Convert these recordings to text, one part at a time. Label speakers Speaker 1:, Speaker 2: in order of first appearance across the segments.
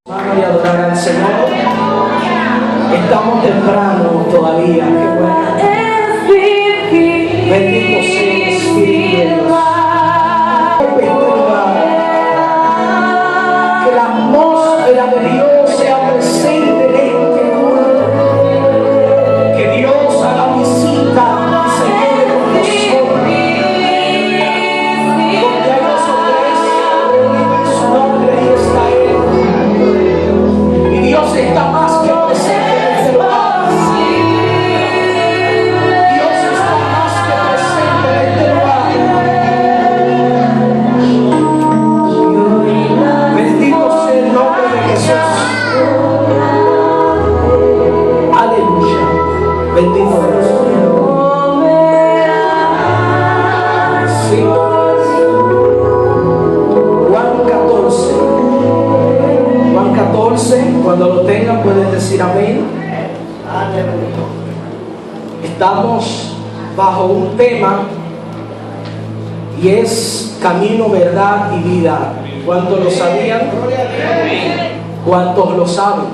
Speaker 1: Y adorar al Señor. Estamos temprano todavía. Qué bueno. Bendito sea el Espíritu de Dios. Que la atmósfera de Dios sea presente en este culto. Que Dios haga visita y se quede con nosotros. Donde hay dos o tres reunidos en su nombre, ahí está Él. Y Dios está más que presente en este lugar. Dios está más que presente en este lugar. Bendito sea el nombre de Jesús. Aleluya. Bendito Dios. Sí. Juan 14, cuando lo tengan pueden decir amén. Estamos bajo un tema y es camino, verdad y vida. ¿Cuántos lo sabían? ¿Cuántos lo saben?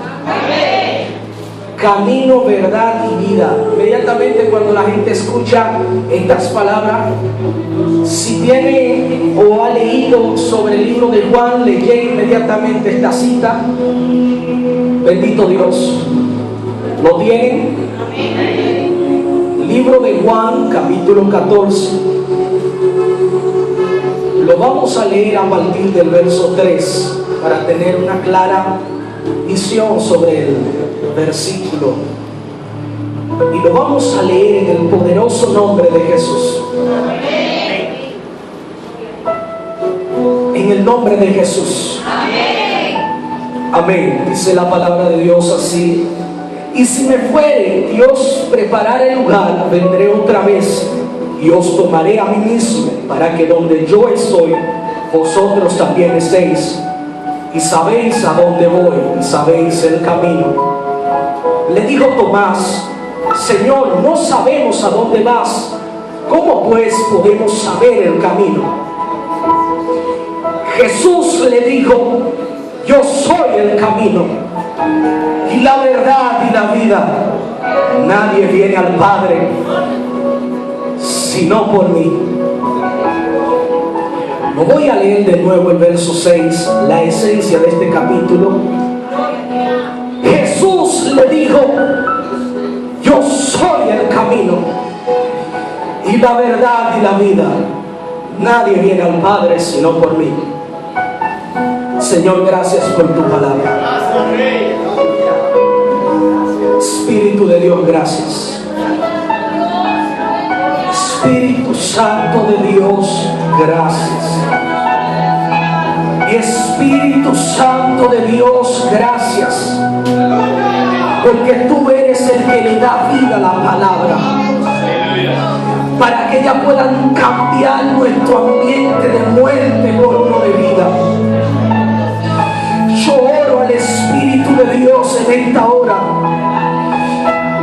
Speaker 1: Camino, verdad y vida. Inmediatamente cuando la gente escucha estas palabras, si tiene o ha leído sobre el libro de Juan, lee inmediatamente esta cita. Bendito Dios. ¿Lo tienen? Libro de Juan, capítulo 14. Lo vamos a leer a partir del verso 3 para tener una clara visión sobre el versículo. Y lo vamos a leer en el poderoso nombre de Jesús. En el nombre de Jesús. Amén. Dice la palabra de Dios así: y si me fuere y os preparare lugar, vendré otra vez y os tomaré a mí mismo, para que donde yo estoy, vosotros también estéis. Y sabéis a dónde voy, y sabéis el camino. Le dijo Tomás: Señor, no sabemos a dónde vas. ¿Cómo pues podemos saber el camino? Jesús le dijo: yo soy el camino y la verdad y la vida. Nadie viene al Padre sino por mí. No voy a leer de nuevo el verso 6, la esencia de este capítulo. Jesús le dijo: yo soy el camino y la verdad y la vida. Nadie viene al Padre sino por mí. Señor, gracias por tu palabra. Espíritu de Dios, gracias. Espíritu Santo de Dios, gracias. Espíritu Santo de Dios, gracias. Porque tú eres el que le da vida a la palabra, para que ella puedan cambiar nuestro ambiente de muerte por uno de vida. Yo oro al Espíritu de Dios en esta hora,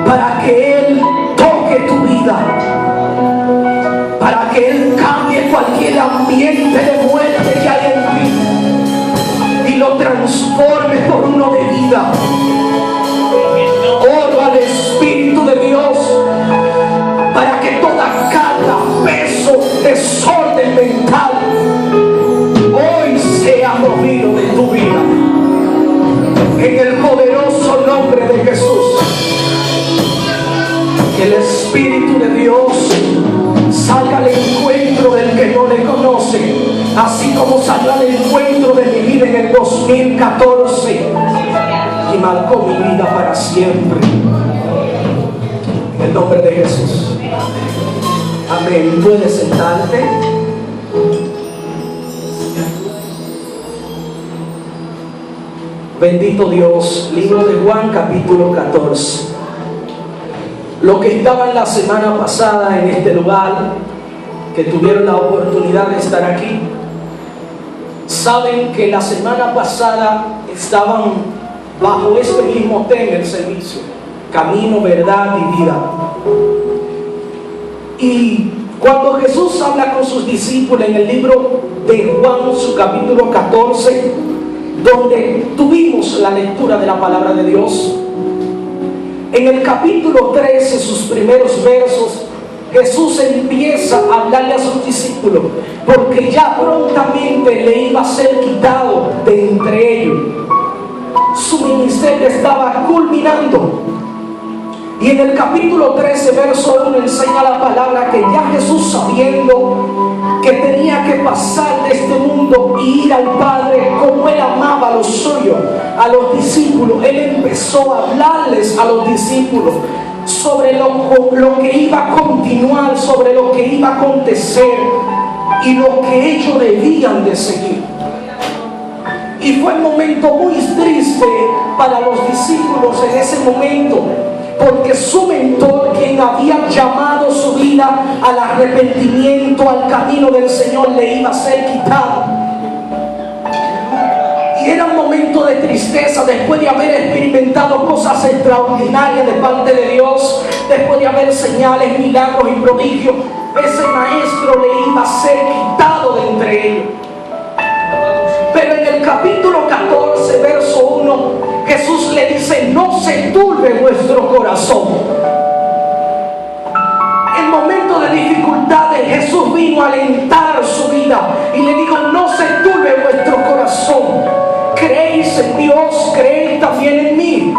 Speaker 1: para que Él toque tu vida, para que Él cambie cualquier ambiente de muerte que hay en ti y lo transforme por uno de vida. Oro al Espíritu de Dios para que toda carga, peso, desorden mental hoy sea movido de tu vida, en el poderoso nombre de Jesús. Que el Espíritu de Dios salga al encuentro del que no le conoce, así como salió al encuentro de mi vida en el 2014 y marcó mi vida para siempre. En el nombre de Jesús. Amén. Puedes sentarte. Bendito Dios. Libro de Juan, capítulo 14. Los que estaban la semana pasada en este lugar, que tuvieron la oportunidad de estar aquí, saben que la semana pasada estaban bajo este mismo tema el servicio: camino, verdad y vida. Y cuando Jesús habla con sus discípulos en el libro de Juan, su capítulo 14, donde tuvimos la lectura de la palabra de Dios. En el capítulo 13, sus primeros versos, Jesús empieza a hablarle a sus discípulos, porque ya prontamente le iba a ser quitado de entre ellos. Su ministerio estaba culminando. Y en el capítulo 13, verso 1, enseña la palabra que ya Jesús, sabiendo que tenía que pasar de este mundo y ir al Padre, como Él amaba a los suyos, a los discípulos, Él empezó a hablarles a los discípulos sobre lo que iba a continuar, sobre lo que iba a acontecer y lo que ellos debían de seguir. Y fue un momento muy triste para los discípulos en ese momento, porque su mentor, quien había llamado su vida al arrepentimiento, al camino del Señor, le iba a ser quitado. Y era un momento de tristeza después de haber experimentado cosas extraordinarias de parte de Dios, después de haber señales, milagros y prodigios. Ese maestro le iba a ser quitado de entre ellos. Pero en el capítulo 14, verso 1, Jesús le dice: no se turbe vuestro corazón. En momentos de dificultades, Jesús vino a alentar su vida y le dijo: no se turbe vuestro corazón. Creéis en Dios, creéis también en mí.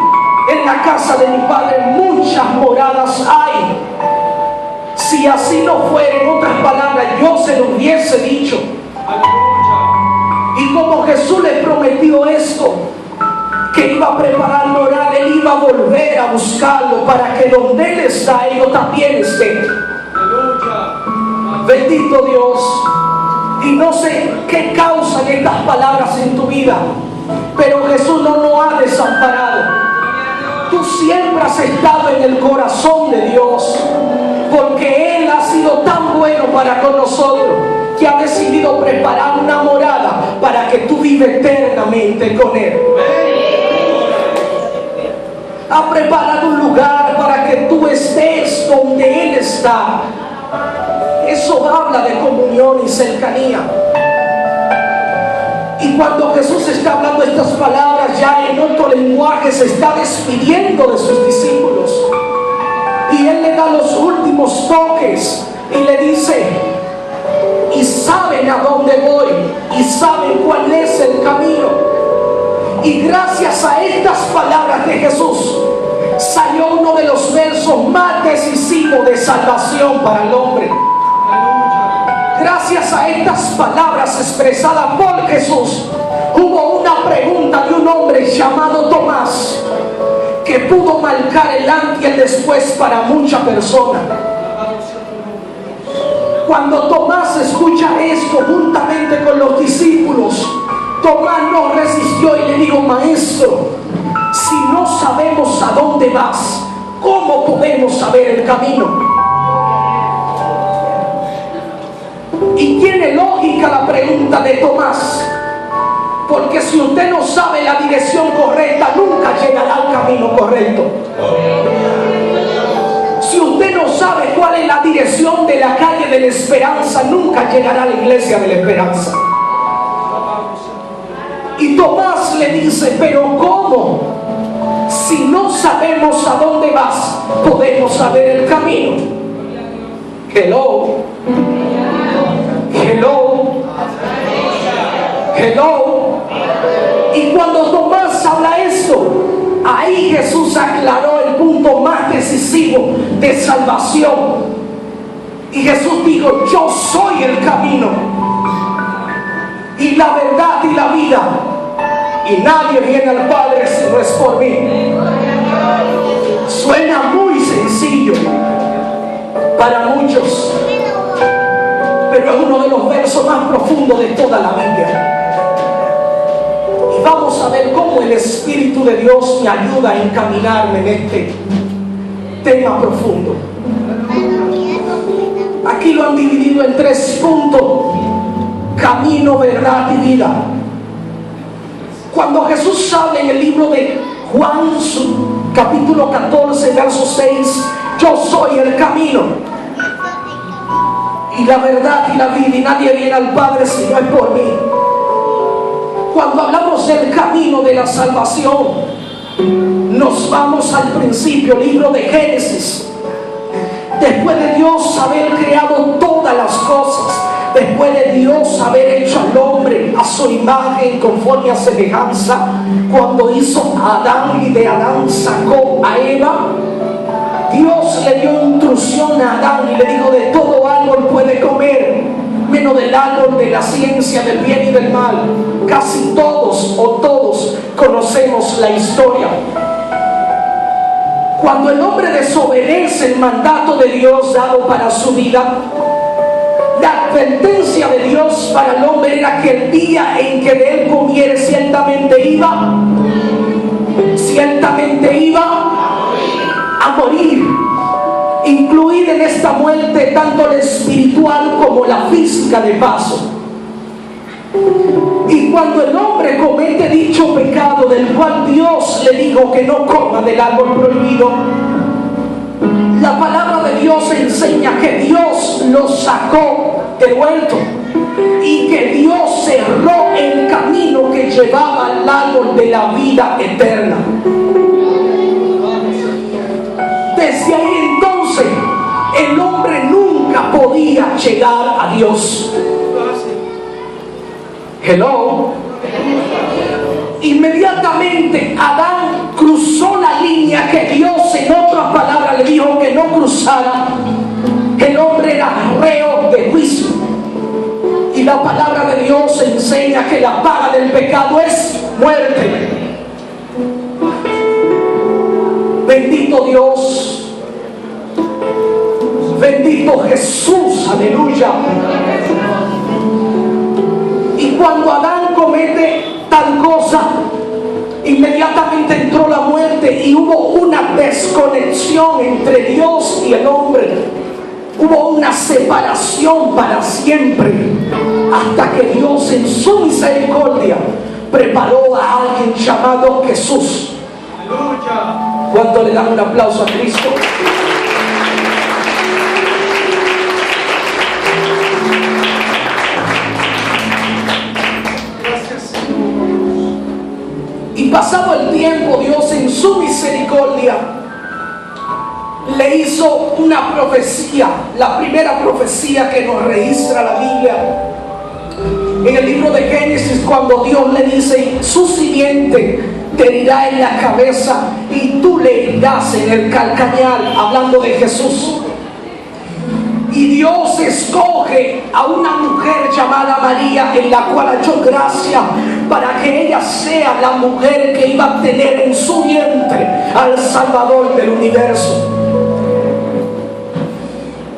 Speaker 1: En la casa de mi Padre muchas moradas hay. Si así no fuera, en otras palabras, yo se lo hubiese dicho. Y como Jesús le prometió esto, que iba a preparar morar, Él iba a volver a buscarlo para que donde Él está, ellos también estén. Bendito Dios. Y no sé qué causan estas palabras en tu vida, pero Jesús no nos ha desamparado. Tú siempre has estado en el corazón de Dios, porque Él ha sido tan bueno para con nosotros, que ha decidido preparar una morada para que tú vivas eternamente con Él. Ha preparado un lugar para que tú estés donde Él está. Eso habla de comunión y cercanía. Y cuando Jesús está hablando estas palabras, ya en otro lenguaje se está despidiendo de sus discípulos. Y Él le da los últimos toques y le dice: y saben a dónde voy, y saben cuál es el camino. Y gracias a estas palabras de Jesús salió uno de los versos más decisivos de salvación para el hombre. Gracias a estas palabras expresadas por Jesús, hubo una pregunta de un hombre llamado Tomás, que pudo marcar el antes y el después para muchas personas. Cuando Tomás escucha esto juntamente con los discípulos, Tomás no resistió y le dijo: maestro, si no sabemos a dónde vas, ¿cómo podemos saber el camino? Y tiene lógica la pregunta de Tomás, porque si usted no sabe la dirección correcta, nunca llegará al camino correcto. Si usted no sabe cuál es la dirección de la calle de la esperanza, nunca llegará a la iglesia de la esperanza. Y Tomás le dice: pero ¿cómo? Si no sabemos a dónde vas, podemos saber el camino. Hello. Hello. Hello. Y cuando Tomás habla esto, ahí Jesús aclaró el punto más decisivo de salvación. Y Jesús dijo: yo soy el camino y la verdad y la vida, y nadie viene al Padre si no es por mí. Suena muy sencillo para muchos, pero es uno de los versos más profundos de toda la Biblia. Y vamos a ver cómo el Espíritu de Dios me ayuda a encaminarme en este tema profundo. Aquí lo han dividido en 3 puntos: camino, verdad y vida. Cuando Jesús habla en el libro de Juan, capítulo 14, verso 6, yo soy el camino y la verdad y la vida, y nadie viene al Padre si no es por mí. Cuando hablamos del camino de la salvación, nos vamos al principio, libro de Génesis. Después de Dios haber creado todas las cosas, después de Dios haber hecho al hombre a su imagen, conforme a semejanza, cuando hizo a Adán y de Adán sacó a Eva, Dios le dio instrucción a Adán y le dijo: de todo árbol puede comer, menos del árbol de la ciencia del bien y del mal. Casi todos o todos conocemos la historia. Cuando el hombre desobedece el mandato de Dios dado para su vida, la advertencia de Dios para el hombre era que el día en que de él comiere ciertamente iba a morir, incluida en esta muerte tanto la espiritual como la física de paso. Y cuando el hombre comete dicho pecado, del cual Dios le dijo que no coma del árbol prohibido, la palabra de Dios enseña que Dios lo sacó del huerto y que Dios cerró el camino que llevaba al árbol de la vida eterna. Desde ahí entonces el hombre nunca podía llegar a Dios. Hello. Inmediatamente Adán cruzó la línea que Dios en otras palabras le dijo que no cruzara. El hombre era reo de juicio. Y la palabra de Dios enseña que la paga del pecado es muerte. Bendito Dios. Bendito Jesús. Aleluya. Y cuando Adán comete tal cosa, inmediatamente entró la muerte y hubo una desconexión entre Dios y el hombre. Hubo una separación para siempre, hasta que Dios en su misericordia preparó a alguien llamado Jesús. ¿Cuánto le dan un aplauso a Cristo? Y pasado el tiempo, Dios en su misericordia le hizo una profecía, la primera profecía que nos registra la Biblia. En el libro de Génesis, cuando Dios le dice: su simiente te herirá en la cabeza y tú le herirás en el calcañar, hablando de Jesús. Y Dios escoge a una mujer llamada María, en la cual halló gracia, para que ella sea la mujer que iba a tener en su vientre al Salvador del universo.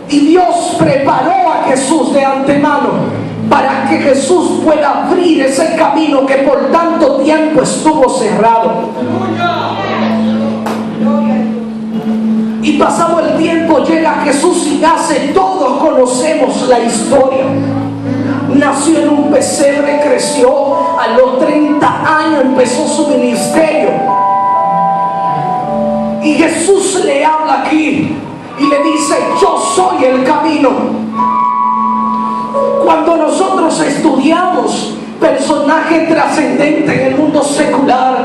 Speaker 1: Y Dios preparó a Jesús de antemano para que Jesús pueda abrir ese camino que por tanto tiempo estuvo cerrado. Y pasado el tiempo llega Jesús y nace. Todos conocemos la historia. Nació en un pesebre, creció, a los 30 años empezó su ministerio. Y Jesús le habla aquí y le dice: yo soy el camino. Cuando nosotros estudiamos personajes trascendentes en el mundo secular,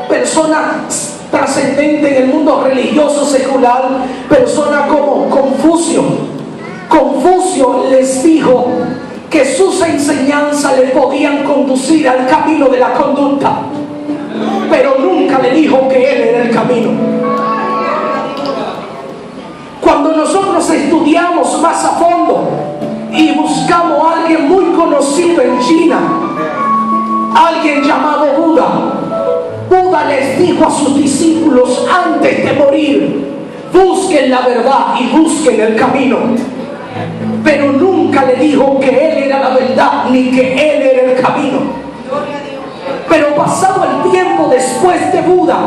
Speaker 1: personas trascendentes en el mundo religioso secular, personas como Confucio les dijo que sus enseñanzas le podían conducir al camino de la conducta, pero nunca le dijo que él era el camino. Cuando nosotros estudiamos más a fondo y buscamos a alguien muy conocido en China, alguien llamado Buda les dijo a sus discípulos antes de morir: busquen la verdad y busquen el camino. Pero nunca le dijo que él era la verdad ni que él era el camino. Pero pasado el tiempo después de Buda,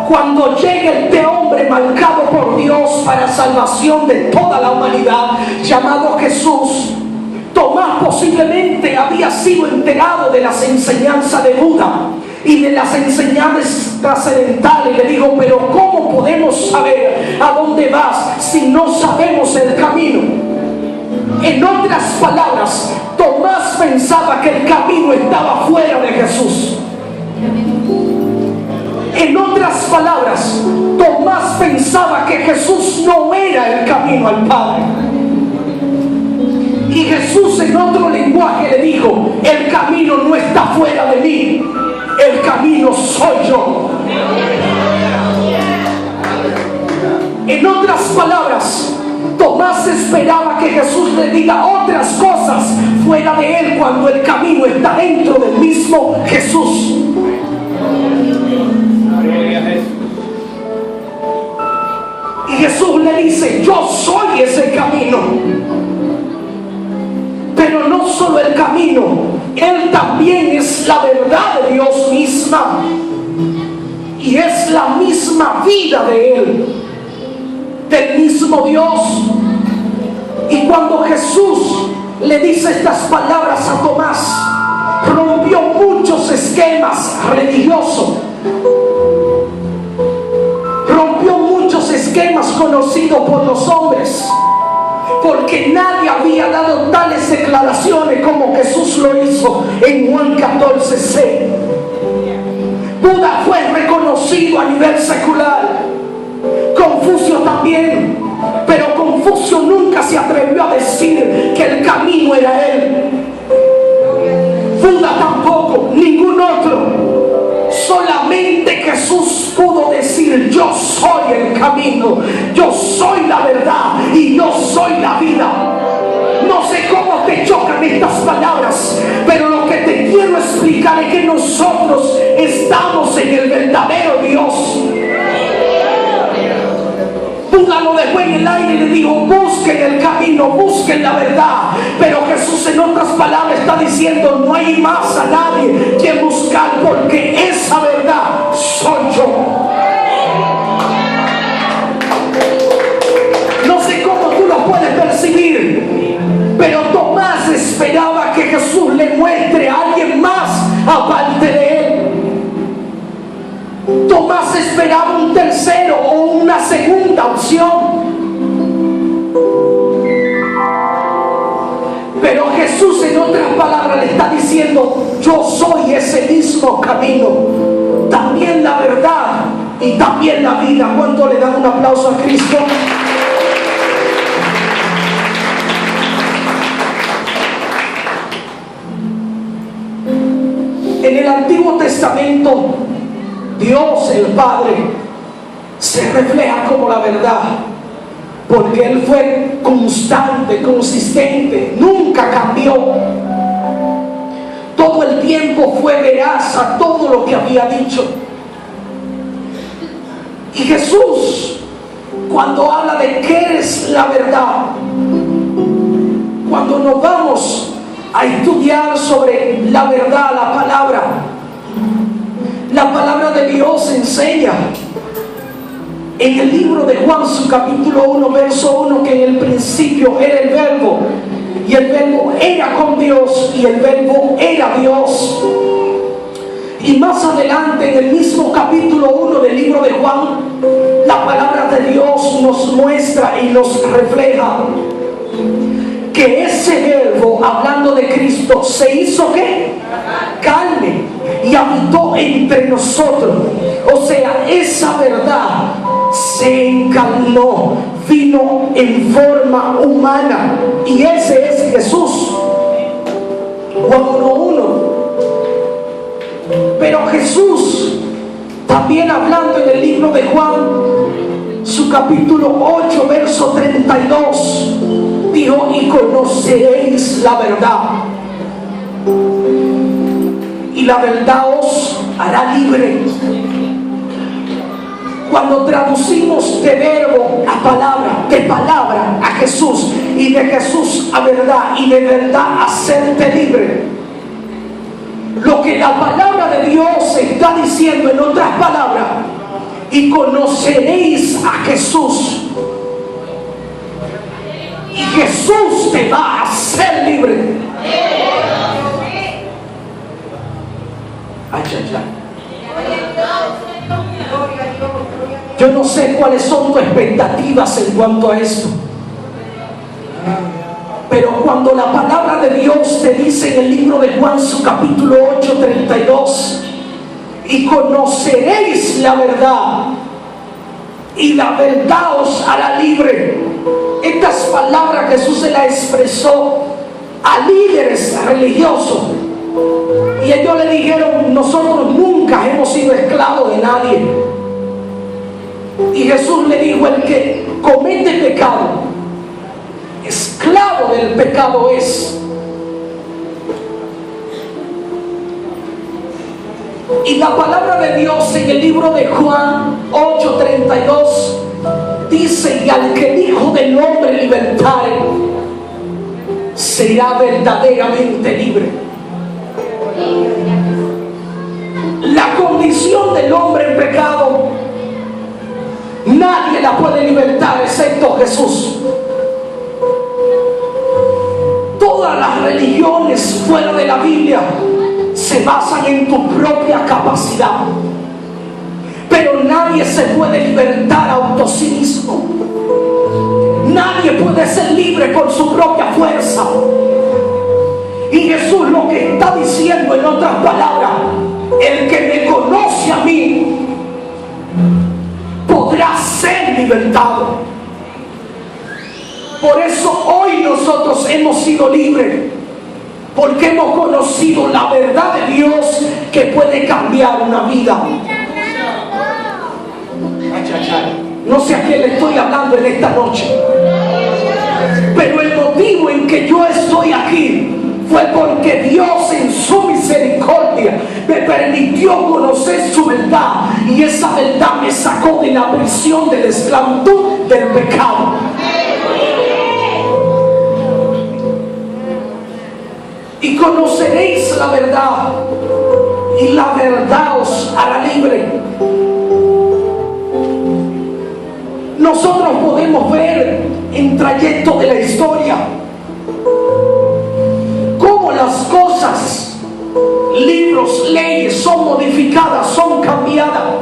Speaker 1: cuando llega este hombre marcado por Dios para salvación de toda la humanidad, llamado Jesús, Tomás posiblemente había sido enterado de las enseñanzas de Buda y de las enseñanzas trascendentales. Le digo: pero ¿cómo podemos saber a dónde vas si no sabemos el camino? En otras palabras, Tomás pensaba que el camino estaba fuera de Jesús. En otras palabras, Tomás pensaba que Jesús no era el camino al Padre. Y Jesús en otro lenguaje le dijo: el camino no está fuera de mí, el camino soy yo. En otras palabras, Tomás esperaba que Jesús le diga otras cosas fuera de él, cuando el camino está dentro del mismo Jesús. Y Jesús le dice: yo soy ese camino. Pero no solo el camino, Él también es la verdad de Dios misma. Y es la misma vida de Él, del mismo Dios. Y cuando Jesús le dice estas palabras a Tomás, rompió muchos esquemas religiosos. Rompió muchos esquemas conocidos por los hombres, porque nadie había dado tales declaraciones como Jesús lo hizo en Juan 14:6. Buda fue reconocido a nivel secular, Confucio también, pero Confucio nunca se atrevió a decir que el camino era él. Buda tampoco, ningún otro. Solamente Jesús pudo decir: yo soy el camino, yo soy la verdad y yo soy la vida. No sé cómo te chocan estas palabras, pero lo que te quiero explicar es que nosotros estamos en el verdadero Dios. Buda lo dejó en el aire y le dijo: busquen el camino, busquen la verdad. Pero Jesús en otras palabras está diciendo: no hay más a nadie que buscar, porque esa verdad soy yo. No sé cómo tú lo puedes percibir, pero Tomás esperaba que Jesús le muestre a alguien más aparte de él. Tomás esperaba un tercero o una segunda opción. Pero Jesús en otras palabras le está diciendo: yo soy ese mismo camino, también la verdad y también la vida. ¿Cuánto le dan un aplauso a Cristo? En el Antiguo Testamento, Dios el Padre se refleja como la verdad, porque Él fue constante, consistente, nunca cambió. Todo el tiempo fue veraz a todo lo que había dicho. Y Jesús, cuando habla de que es la verdad, cuando nos vamos a estudiar sobre la verdad, la palabra de Dios enseña en el libro de Juan, su capítulo 1, verso 1, que en el principio era el Verbo, y el Verbo era con Dios, y el Verbo era Dios. Y más adelante, en el mismo capítulo 1 del libro de Juan, la palabra de Dios nos muestra y nos refleja que ese Verbo, hablando de Cristo, se hizo ¿qué? Carne, y habitó entre nosotros. O sea, esa verdad se encarnó, vino en forma humana, y ese es Jesús. Juan 1:1. Pero Jesús, también hablando en el libro de Juan, su capítulo 8, verso 32, dijo: y conoceréis la verdad, y la verdad os hará libre. Cuando traducimos de verbo a palabra, de palabra a Jesús, y de Jesús a verdad, y de verdad a hacerte libre, lo que la palabra de Dios está diciendo, en otras palabras: y conoceréis a Jesús, y Jesús te va a hacer libre. Ay, ay, ay. Yo no sé cuáles son tus expectativas en cuanto a esto, Pero cuando la palabra de Dios te dice en el libro de Juan, su capítulo 8, 32, y conoceréis la verdad, y la verdad os hará libre. Estas palabras Jesús se las expresó a líderes religiosos, y ellos le dijeron: nosotros nunca hemos sido esclavos de nadie. Y Jesús le dijo: el que comete pecado, esclavo del pecado es. Y la palabra de Dios en el libro de Juan 8:32 dice: y al que el Hijo del Hombre libertare, será verdaderamente libre. La condición del hombre en pecado, nadie la puede libertar excepto Jesús. Todas las religiones fuera de la Biblia se basan en tu propia capacidad, pero nadie se puede libertar auto sí mismo. Nadie puede ser libre por su propia fuerza. Y Jesús lo que está diciendo, en otras palabras: el que me conoce a mí podrá ser libertado. Por eso hoy nosotros hemos sido libres, porque hemos conocido la verdad de Dios que puede cambiar una vida. No sé a quién le estoy hablando en esta noche, pero el motivo en que yo estoy aquí fue porque Dios en su misericordia me permitió conocer su verdad, y esa verdad me sacó de la prisión de la esclavitud del pecado. Y conoceréis la verdad, y la verdad os hará libre. Nosotros podemos ver en trayecto de la historia cómo las cosas, libros, leyes son modificadas, son cambiadas.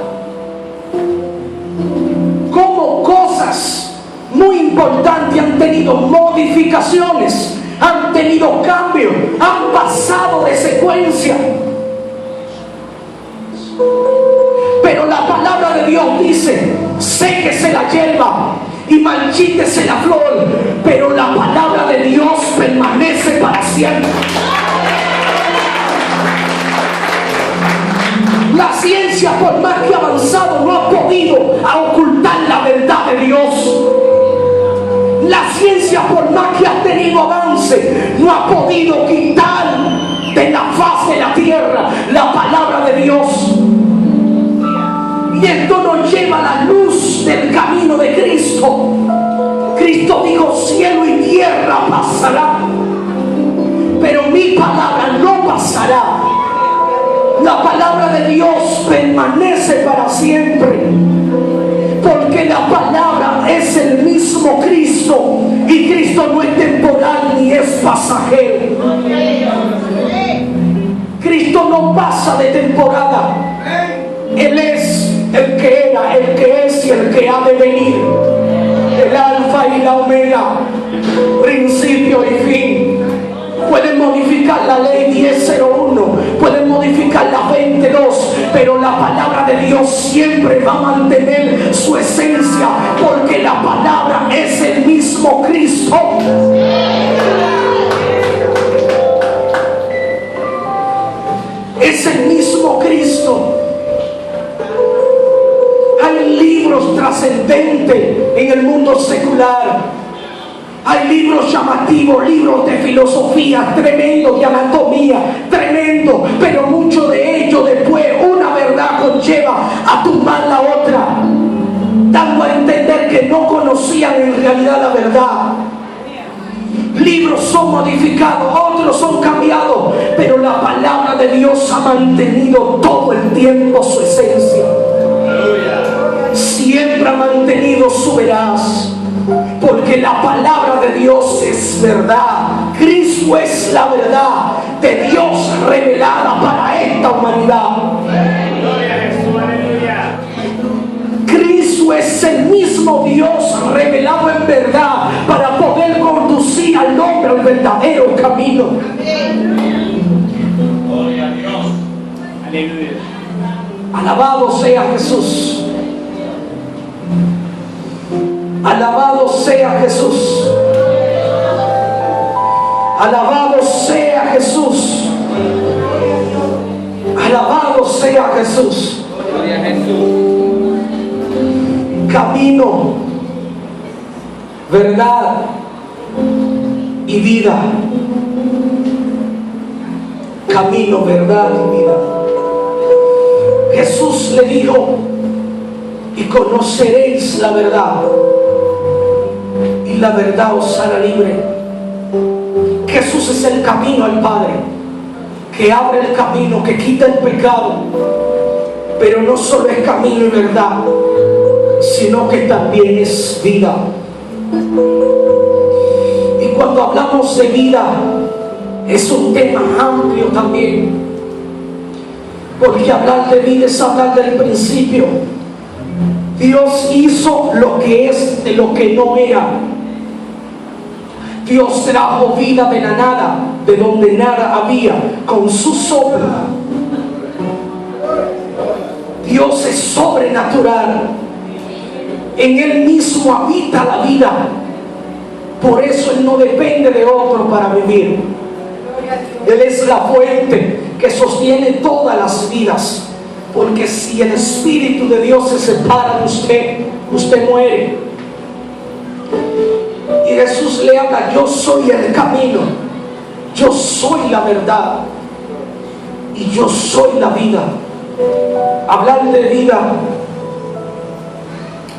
Speaker 1: Cómo cosas muy importantes han tenido modificaciones, han tenido cambios, han pasado de secuencia. Pero la palabra de Dios dice: séquese la hierba y marchítese la flor, pero la palabra de Dios permanece para siempre. La ciencia, por más que ha avanzado, no ha podido ocultar la verdad de Dios. La ciencia, por más que ha tenido avance, no ha podido quitar de la faz de la tierra la palabra de Dios. Y esto nos lleva a la luz del camino de Cristo. Cristo dijo: cielo y tierra pasará, pero mi palabra no pasará. La palabra de Dios permanece para siempre, porque la palabra es el mismo Cristo, y Cristo no es temporal ni es pasajero. Cristo no pasa de temporada. Él es el que era, el que es y el que ha de venir, el alfa y la omega, principio y fin. Pueden modificar la ley 1001, pueden modificar la 22, pero la palabra de Dios siempre va a mantener su esencia, porque la palabra es el mismo Cristo. Es el mismo Cristo. Hay libros trascendentes en el mundo secular. Hay libros llamativos, libros de filosofía, tremendos, de anatomía, tremendo, pero mucho de ello después una verdad conlleva a tumbar la otra, dando a entender que no conocían en realidad la verdad. Libros son modificados, otros son cambiados, pero la palabra de Dios ha mantenido todo el tiempo su esencia. Siempre ha mantenido su veraz, porque la palabra de Dios es verdad. Cristo es la verdad de Dios revelada para esta humanidad. Cristo es el mismo Dios revelado en verdad para poder conducir al hombre al verdadero camino.
Speaker 2: Gloria a Dios. Aleluya.
Speaker 1: Alabado sea Jesús. Alabado sea Jesús. Alabado sea Jesús. Alabado sea Jesús.
Speaker 2: Gloria a Jesús.
Speaker 1: Camino, verdad y vida. Camino, verdad y vida. Jesús le dijo: y conoceréis la verdad, y la verdad os hará libre. Jesús es el camino al Padre, que abre el camino, que quita el pecado. Pero no solo es camino y verdad, sino que también es vida. Y cuando hablamos de vida, es un tema amplio también, porque hablar de vida es hablar del principio. Dios hizo lo que es de lo que no era. Dios trajo vida de la nada, de donde nada había, con su soplo. Dios es sobrenatural. En Él mismo habita la vida. Por eso Él no depende de otro para vivir. Él es la fuente que sostiene todas las vidas. Porque si el Espíritu de Dios se separa de usted, usted muere. Y Jesús le habla: yo soy el camino, yo soy la verdad y yo soy la vida. Hablar de vida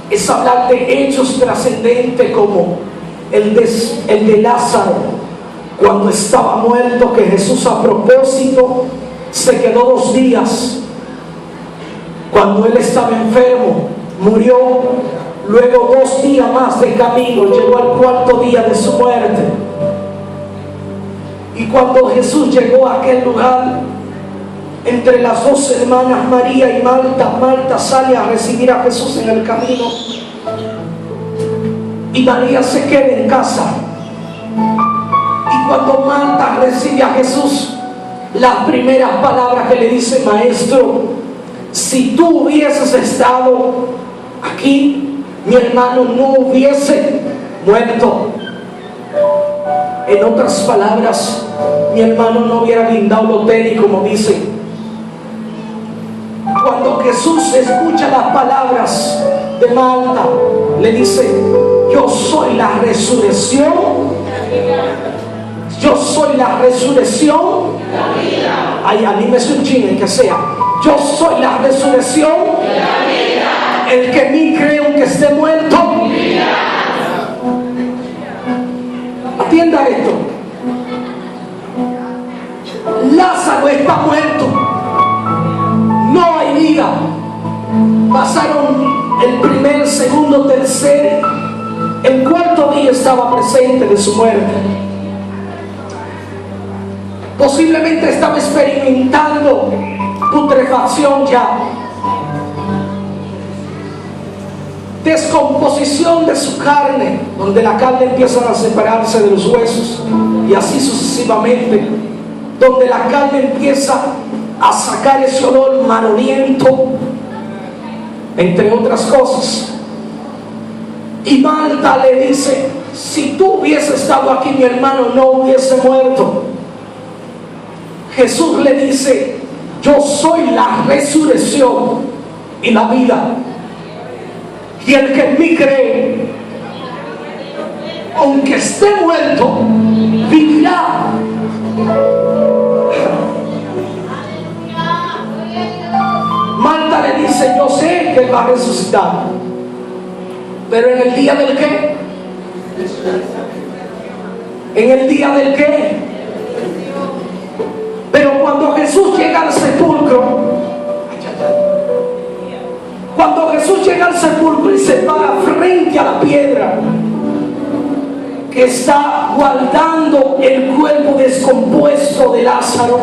Speaker 1: es hablar de hechos trascendentes, como el de Lázaro, cuando estaba muerto, que Jesús a propósito se quedó 2 días. Cuando él estaba enfermo, murió. Luego 2 días más de camino, llegó al 4.º día de su muerte. Y cuando Jesús llegó a aquel lugar, entre las 2 hermanas María y Marta sale a recibir a Jesús en el camino, y María se queda en casa. Y cuando Marta recibe a Jesús, las primeras palabras que le dice: maestro, si tú hubieses estado aquí, mi hermano no hubiese muerto. En otras palabras, mi hermano no hubiera guindado los tenis, como dicen. Cuando Jesús escucha las palabras de Marta, le dice: yo soy la resurrección, yo soy la resurrección. Ay, anímese un chingo, que sea: yo soy la resurrección, el que en mí cree aunque esté muerto. Atienda esto: Lázaro está muerto, no hay vida. Pasaron el 1.º, 2.º, 3.º, el 4.º día estaba presente de su muerte. Posiblemente estaba experimentando putrefacción ya, descomposición de su carne, donde la carne empieza a separarse de los huesos, y así sucesivamente, donde la carne empieza a sacar ese olor maloliento, entre otras cosas. Y Marta le dice: si tú hubieses estado aquí, mi hermano no hubiese muerto. Jesús le dice: yo soy la resurrección y la vida, y el que en mí cree, aunque esté muerto, vivirá. Marta le dice: yo sé que él va a resucitar, pero ¿en el día del qué? ¿En el día del qué? Pero cuando Jesús llega al sepulcro, y se para frente a la piedra que está guardando el cuerpo descompuesto de Lázaro,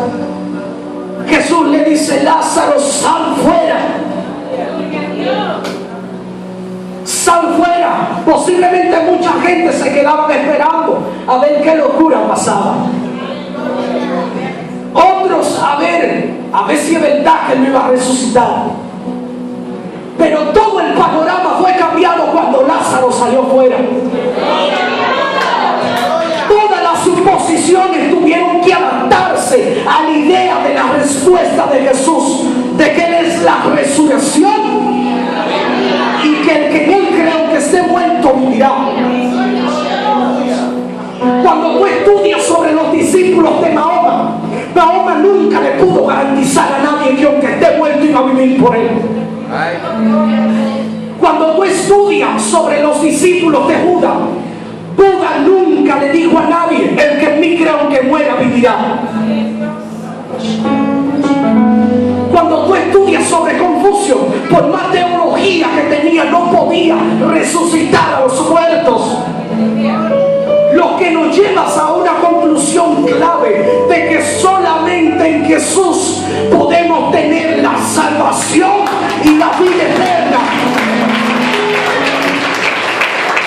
Speaker 1: Jesús le dice: Lázaro, sal fuera. Sal fuera. Posiblemente mucha gente se quedaban esperando a ver qué locura pasaba. Otros a ver si es verdad que él no iba a resucitar. Pero todo el panorama fue cambiado cuando Lázaro salió fuera. Todas las suposiciones tuvieron que adaptarse a la idea de la respuesta de Jesús, de que Él es la resurrección y que el que en Él cree, aunque esté muerto, vivirá. Cuando tú estudias sobre los discípulos de Mahoma, Mahoma nunca le pudo garantizar a nadie que aunque esté muerto iba a vivir por él. Cuando tú estudias sobre los discípulos de Judas, Buda nunca le dijo a nadie: el que en mí cree aunque muera vivirá. Cuando tú estudias sobre Confucio, por más teología que tenía, no podía resucitar a los muertos. Lo que nos lleva a una conclusión clave de que solamente en Jesús podemos tener la salvación y la vida eterna.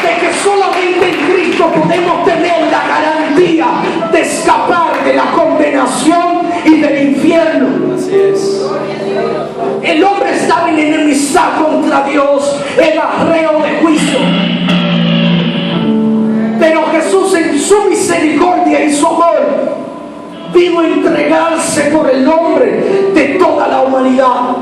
Speaker 1: De que solamente en Cristo podemos tener la garantía de escapar de la condenación y del infierno.
Speaker 3: Así es.
Speaker 1: El hombre estaba en enemistad contra Dios, era reo de juicio. Pero Jesús, en su misericordia y su amor, vino a entregarse por el nombre de toda la humanidad.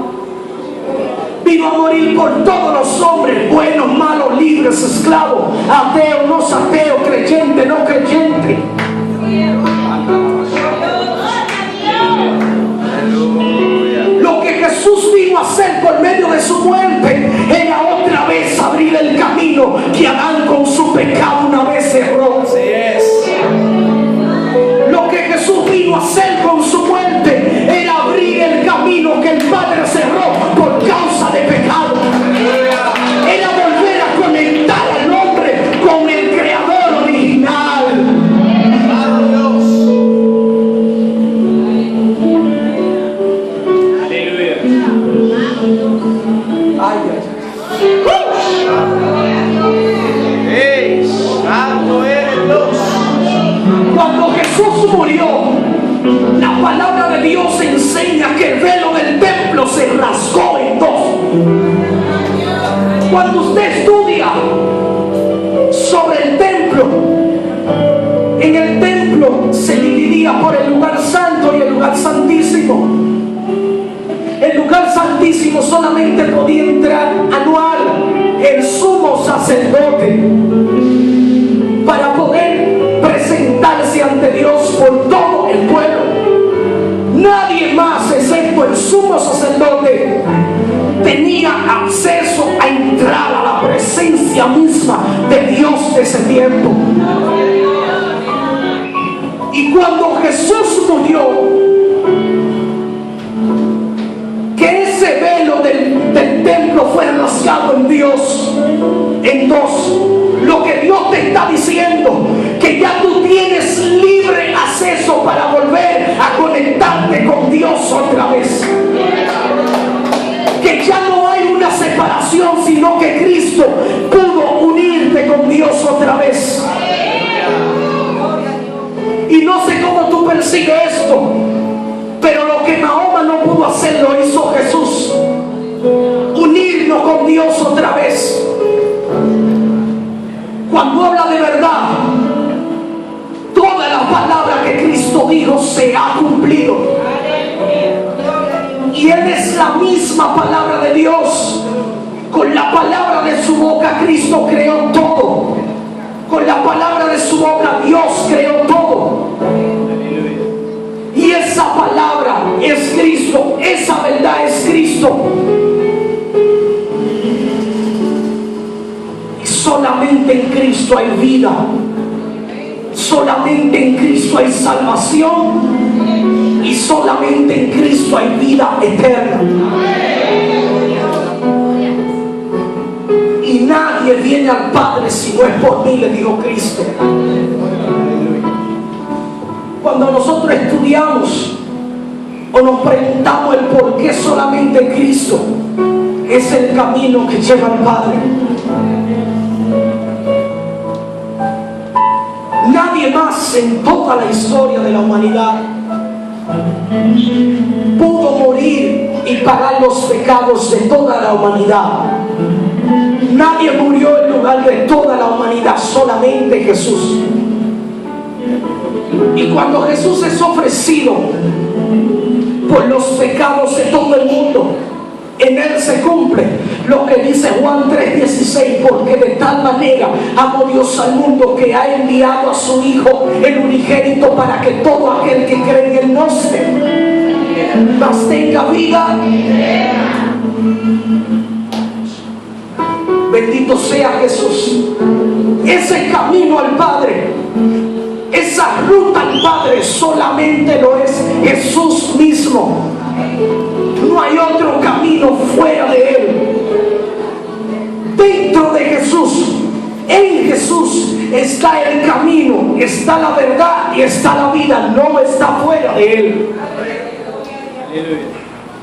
Speaker 1: Vino a morir por todos los hombres, buenos, malos, libres, esclavos, ateos, no ateos, creyente, no creyente. Lo que Jesús vino a hacer por medio de su muerte era otra vez abrir el camino que Adán con su pecado una vez cerró.
Speaker 3: Así es.
Speaker 1: Lo que Jesús vino a hacer con su muerte era abrir el camino que el Padre cerró por causa de pecado. Era volver a conectar al hombre con el Creador original.
Speaker 2: Aleluya.
Speaker 1: Ay,
Speaker 3: ¡Ey! ¡Santo eres Dios!
Speaker 1: cuando Jesús murió, la palabra de Dios enseña que el velo del templo se rasgó en dos. Cuando usted estudia sobre el templo, en el templo se dividía por el lugar santo y el lugar santísimo. El lugar santísimo solamente podía entrar anual el sumo sacerdote para poder presentarse ante Dios por todo el pueblo. Nadie más, excepto el sumo sacerdote, tenía acceso a entrar a la presencia misma de Dios de ese tiempo. Y cuando Jesús murió, que ese velo del templo fue rasgado en Dios en dos. Lo que Dios te está diciendo, que ya tú tienes libre acceso para volver a conectarte con Dios otra vez. Que ya no hay una separación, sino que Cristo pudo unirte con Dios otra vez. Y no sé cómo tú persigues esto, pero lo que Mahoma no pudo hacer lo hizo Jesús. Unirnos con Dios otra vez. Cuando habla de verdad, toda la palabra que Cristo dijo se ha cumplido. Y Él es la misma palabra de Dios. Con la palabra de su boca Cristo creó todo. Con la palabra de su boca Dios creó todo. Y esa palabra es Cristo, esa verdad es Cristo. Y solamente en Cristo hay vida. Solamente en Cristo hay salvación. Y solamente en Cristo hay vida eterna. Y nadie viene al Padre si no es por mí, le dijo Cristo. Cuando nosotros estudiamos o nos preguntamos el por qué solamente Cristo es el camino que lleva al Padre, en toda la historia de la humanidad. Pudo morir y pagar los pecados de toda la humanidad. Nadie murió en lugar de toda la humanidad, solamente Jesús. Y cuando Jesús es ofrecido por los pecados de todo el mundo, en Él se cumple lo que dice Juan 3:16, porque de tal manera amó Dios al mundo que ha enviado a su Hijo el unigénito para que todo aquel que cree en Él no esté, mas tenga vida. Bendito sea Jesús. Ese camino al Padre, esa ruta al Padre, solamente lo es Jesús mismo. No hay otro camino fuera de Él. Dentro de Jesús, en Jesús está el camino, está la verdad y está la vida. No está fuera de Él.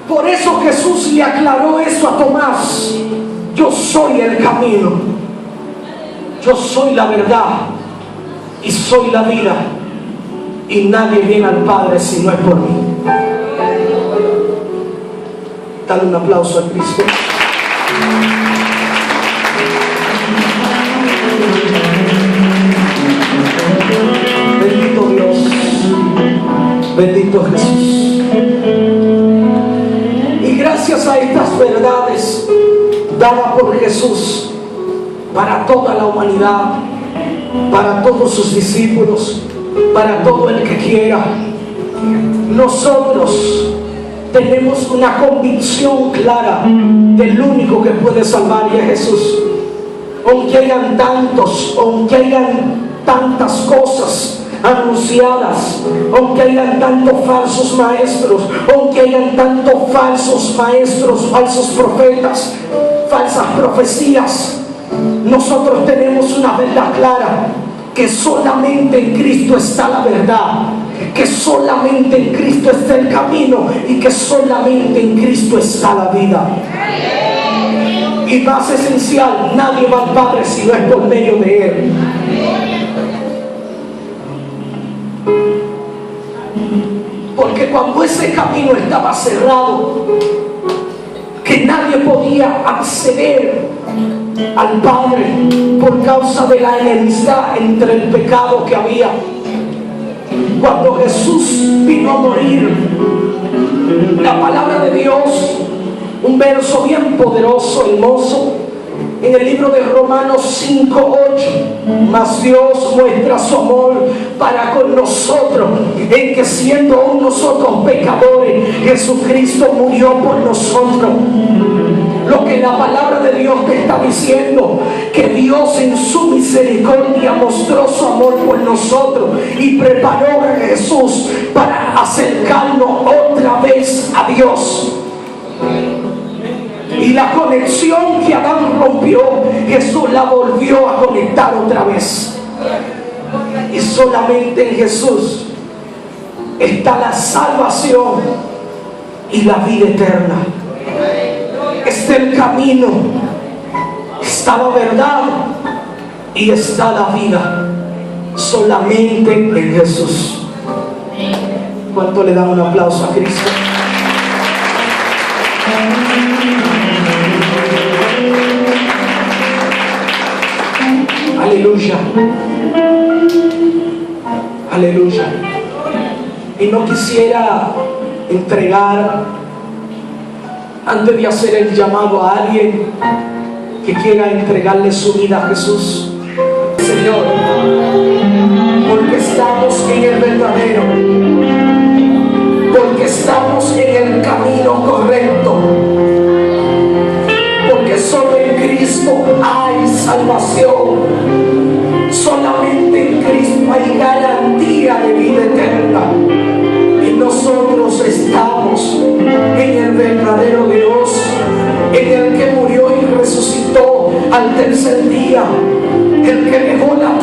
Speaker 1: Por eso Jesús le aclaró eso a Tomás: yo soy el camino, yo soy la verdad y soy la vida, y nadie viene al Padre si no es por mí. Dale un aplauso a Cristo. Bendito Dios, bendito Jesús. Y gracias a estas verdades dadas por Jesús para toda la humanidad, para todos sus discípulos, para todo el que quiera, nosotros tenemos una convicción clara del único que puede salvar, y es Jesús. Aunque hayan tantos, aunque hayan tantas cosas anunciadas, aunque hayan tantos falsos maestros, aunque hayan tantos falsos maestros, falsos profetas, falsas profecías, nosotros tenemos una verdad clara: que solamente en Cristo está la verdad, que solamente en Cristo está el camino y que solamente en Cristo está la vida. Y más esencial, nadie va al Padre si no es por medio de Él. Porque cuando ese camino estaba cerrado, que nadie podía acceder al Padre por causa de la enemistad entre el pecado que había, cuando Jesús vino a morir, la palabra de Dios, un verso bien poderoso, hermoso, en el libro de Romanos 5:8: mas Dios muestra su amor para con nosotros, en que siendo aún nosotros pecadores, Jesucristo murió por nosotros. Lo que la palabra de Dios te está diciendo, que Dios en su misericordia mostró su amor por nosotros y preparó a Jesús para acercarnos otra vez a Dios. Y la conexión que Adán rompió, Jesús la volvió a conectar otra vez. Y solamente en Jesús está la salvación y la vida eterna. Está el camino, está la verdad y está la vida. Solamente en Jesús. ¿Cuánto le dan un aplauso a Cristo? Aleluya. Aleluya. Y no quisiera entregar, antes de hacer el llamado, a alguien que quiera entregarle su vida a Jesús. Señor, porque estamos en el verdadero, porque estamos en el camino correcto, porque solo en Cristo hay salvación. Solamente en Cristo hay garantía de vida eterna. Y nosotros estamos en el verdadero Dios, en el que murió y resucitó al tercer día, el que dejó la